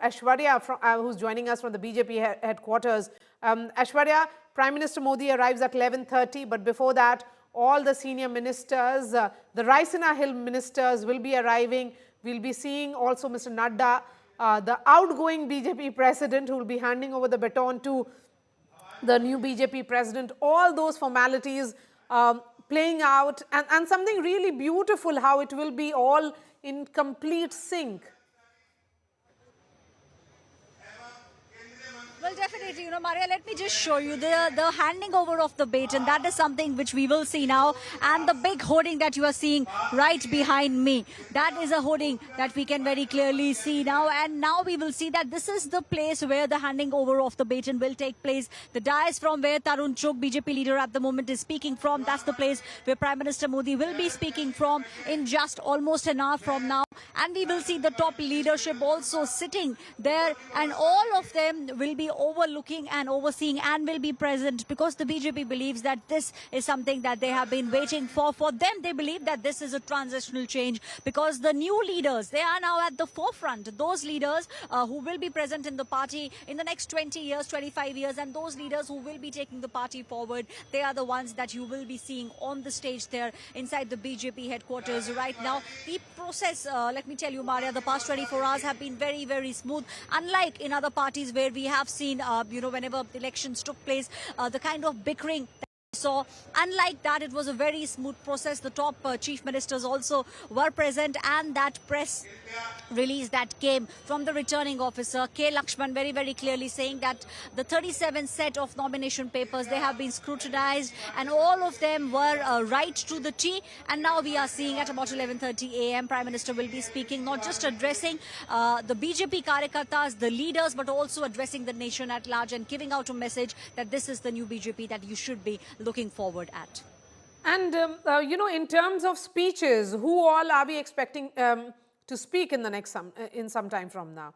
Aishwarya, who's joining us from the BJP headquarters. Aishwarya, Prime Minister Modi arrives at 11:30, but before that, all the senior ministers, the Raisina Hill ministers will be arriving. We'll be seeing also Mr. Nadda, the outgoing BJP president, who will be handing over the baton to the new BJP president. All those formalities playing out, and something really beautiful, how it will be all in complete sync. Well, definitely, Maria, let me just show you the handing over of the baton. That is something which we will see now. And the big hoarding that you are seeing right behind me, that is a hoarding that we can very clearly see now. And now we will see that this is the place where the handing over of the baton will take place. The dais from where Tarun Chugh, BJP leader at the moment, is speaking from. That's the place where Prime Minister Modi will be speaking from in just almost an hour from now. And we will see the top leadership also sitting there, and all of them will be overlooking and overseeing and will be present, because the BJP believes that this is something that they have been waiting for. For them, they believe that this is a transitional change, because the new leaders, they are now at the forefront. Those leaders who will be present in the party in the next 20 years, 25 years, and those leaders who will be taking the party forward, they are the ones that you will be seeing on the stage there inside the BJP headquarters right now. The process, let me tell you, Maria, the past 24 hours have been very, very smooth. Unlike in other parties where we have seen, whenever elections took place, the kind of bickering so unlike that, it was a very smooth process. The top chief ministers also were present, and that press release that came from the returning officer, K. Lakshman, very, very clearly saying that the 37 set of nomination papers, they have been scrutinized, and all of them were right to the T. And now we are seeing at about 11:30 a.m. Prime Minister will be speaking, not just addressing the BJP Karyakartas, the leaders, but also addressing the nation at large and giving out a message that this is the new BJP that you should be looking forward at. And, in terms of speeches, who all are we expecting to speak in the next some time from now?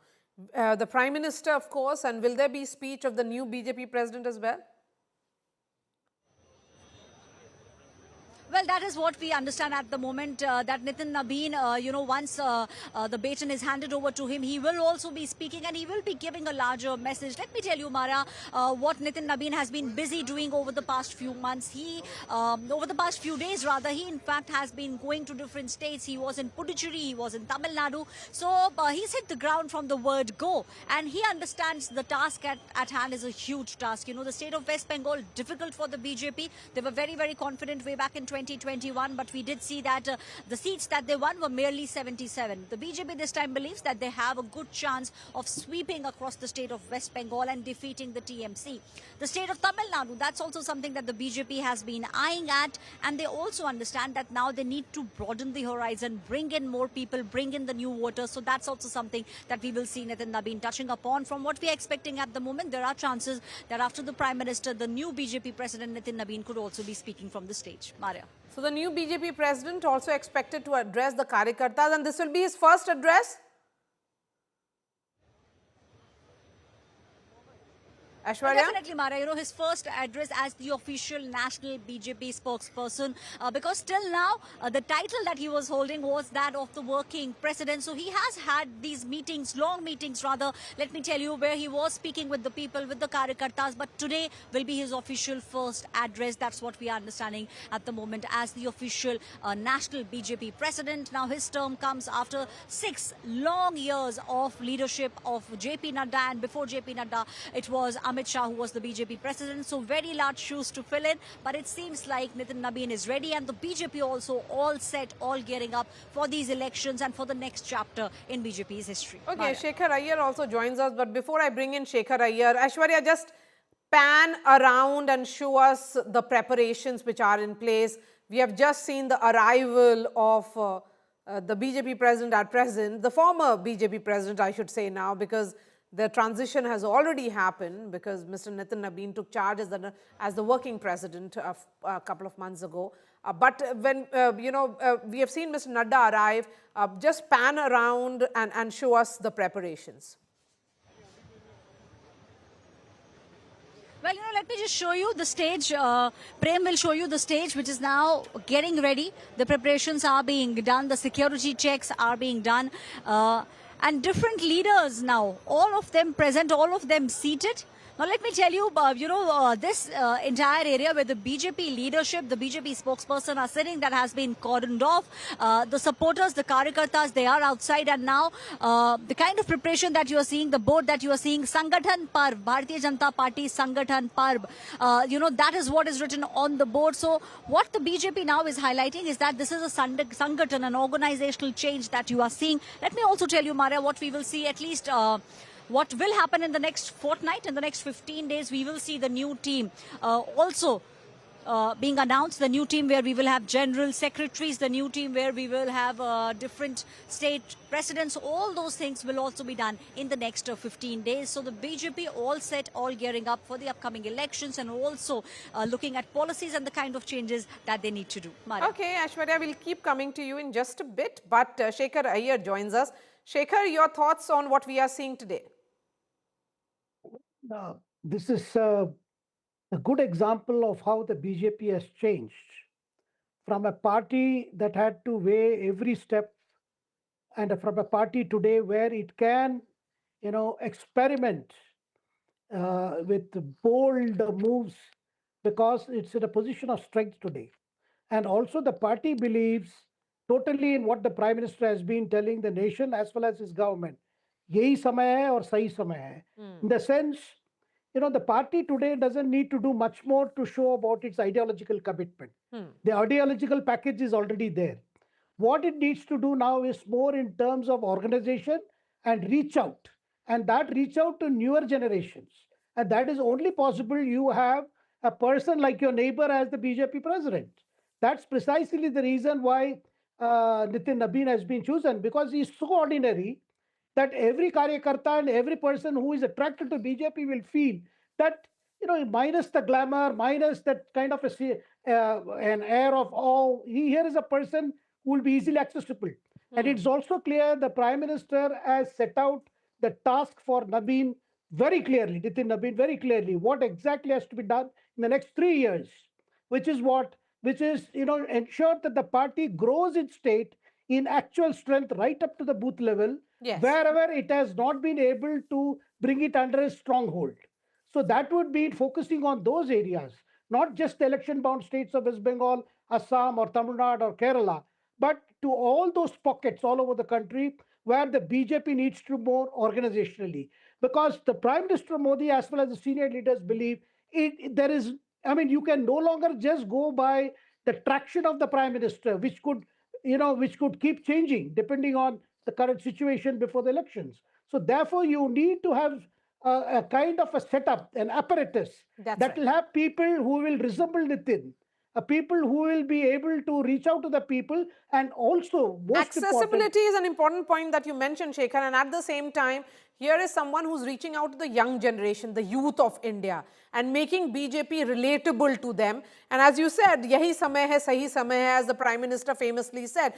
The Prime Minister, of course, and will there be speech of the new BJP president as well? Well, that is what we understand at the moment, that Nitin Nabin, once the baton is handed over to him, he will also be speaking and he will be giving a larger message. Let me tell you, Mara, what Nitin Nabin has been busy doing over the past few months. Over the past few days, rather, he in fact has been going to different states. He was in Puducherry, he was in Tamil Nadu. So he's hit the ground from the word go. And he understands the task at hand is a huge task. The state of West Bengal, difficult for the BJP. They were very, very confident way back in 2021, but we did see that the seats that they won were merely 77. The BJP this time believes that they have a good chance of sweeping across the state of West Bengal and defeating the TMC. The state of Tamil Nadu, that's also something that the BJP has been eyeing at, and they also understand that now they need to broaden the horizon, bring in more people, bring in the new voters. So that's also something that we will see Nitin Nabin touching upon. From what we are expecting at the moment, there are chances that after the Prime Minister, the new BJP President Nitin Nabin could also be speaking from the stage. Maria. So the new BJP president also expected to address the Karyakartas, and this will be his first address? Aishwarya? Definitely, Mara. His first address as the official national BJP spokesperson, because till now, the title that he was holding was that of the working president. So he has had these meetings, long meetings rather, let me tell you, where he was speaking with the people, with the Karyakartas. But today will be his official first address. That's what we are understanding at the moment as the official national BJP president. Now, his term comes after 6 long years of leadership of JP Nadda, and before JP Nadda, it was Amit Shah, who was the BJP president. So very large shoes to fill in, but it seems like Nitin Nabin is ready, and the BJP also all set, all gearing up for these elections and for the next chapter in BJP's history. Okay, Mara. Shekhar Iyer also joins us, but before I bring in Shekhar Iyer, Aishwarya, just pan around and show us the preparations which are in place. We have just seen the arrival of the BJP president at present, the former BJP president, I should say now, because the transition has already happened, because Mr. Nitin Nabin took charge as the working president a couple of months ago. But when, we have seen Mr. Nadda arrive, just pan around and show us the preparations. Well, let me just show you the stage. Prem will show you the stage, which is now getting ready. The preparations are being done. The security checks are being done. and different leaders now, all of them present, all of them seated. Now, let me tell you, this entire area where the BJP leadership, the BJP spokesperson are sitting, that has been cordoned off. The supporters, the Karyakartas, they are outside. And now, the kind of preparation that you are seeing, the board that you are seeing, Sangathan Parv, Bharatiya Janata Party Sangathan Parv, that is what is written on the board. So, what the BJP now is highlighting is that this is a Sangathan, an organizational change that you are seeing. Let me also tell you, Maria, what we will see at least... what will happen in the next fortnight, in the next 15 days, we will see the new team also being announced, the new team where we will have general secretaries, the new team where we will have different state presidents. All those things will also be done in the next 15 days. So the BJP all set, all gearing up for the upcoming elections, and also looking at policies and the kind of changes that they need to do. Maria. Okay, Aishwarya, we'll keep coming to you in just a bit, but Shekhar Iyer joins us. Shekhar, your thoughts on what we are seeing today? This is a good example of how the BJP has changed from a party that had to weigh every step, and from a party today where it can, experiment with bold moves because it's in a position of strength today. And also the party believes totally in what the Prime Minister has been telling the nation as well as his government. Yehi samay hai aur sahi samay hai. In the sense, the party today doesn't need to do much more to show about its ideological commitment. The ideological package is already there. What it needs to do now is more in terms of organization and reach out. And that reach out to newer generations. And that is only possible you have a person like your neighbor as the BJP president. That's precisely the reason why Nitin Nabin has been chosen, because he's so ordinary that every Karyakarta and every person who is attracted to BJP will feel that, minus the glamour, minus that kind of an air of awe, here is a person who will be easily accessible. And it's also clear the Prime Minister has set out the task for Nabin very clearly, Nitin Nabin very clearly, what exactly has to be done in the next 3 years, which is ensure that the party grows its state in actual strength right up to the booth level, wherever it has not been able to bring it under a stronghold. So that would be focusing on those areas, not just the election-bound states of West Bengal, Assam or Tamil Nadu or Kerala, but to all those pockets all over the country where the BJP needs to more organizationally. Because the Prime Minister Modi as well as the senior leaders believe you can no longer just go by the traction of the Prime Minister, which could keep changing depending on the current situation before the elections. So therefore, you need to have a kind of a setup, an apparatus that will have people who will resemble Nitin, people who will be able to reach out to the people, and also accessibility is an important point that you mentioned, Shekhar, and at the same time, here is someone who's reaching out to the young generation, the youth of India, and making BJP relatable to them. And as you said, yahi samay hai, sahi samay hai, as the Prime Minister famously said.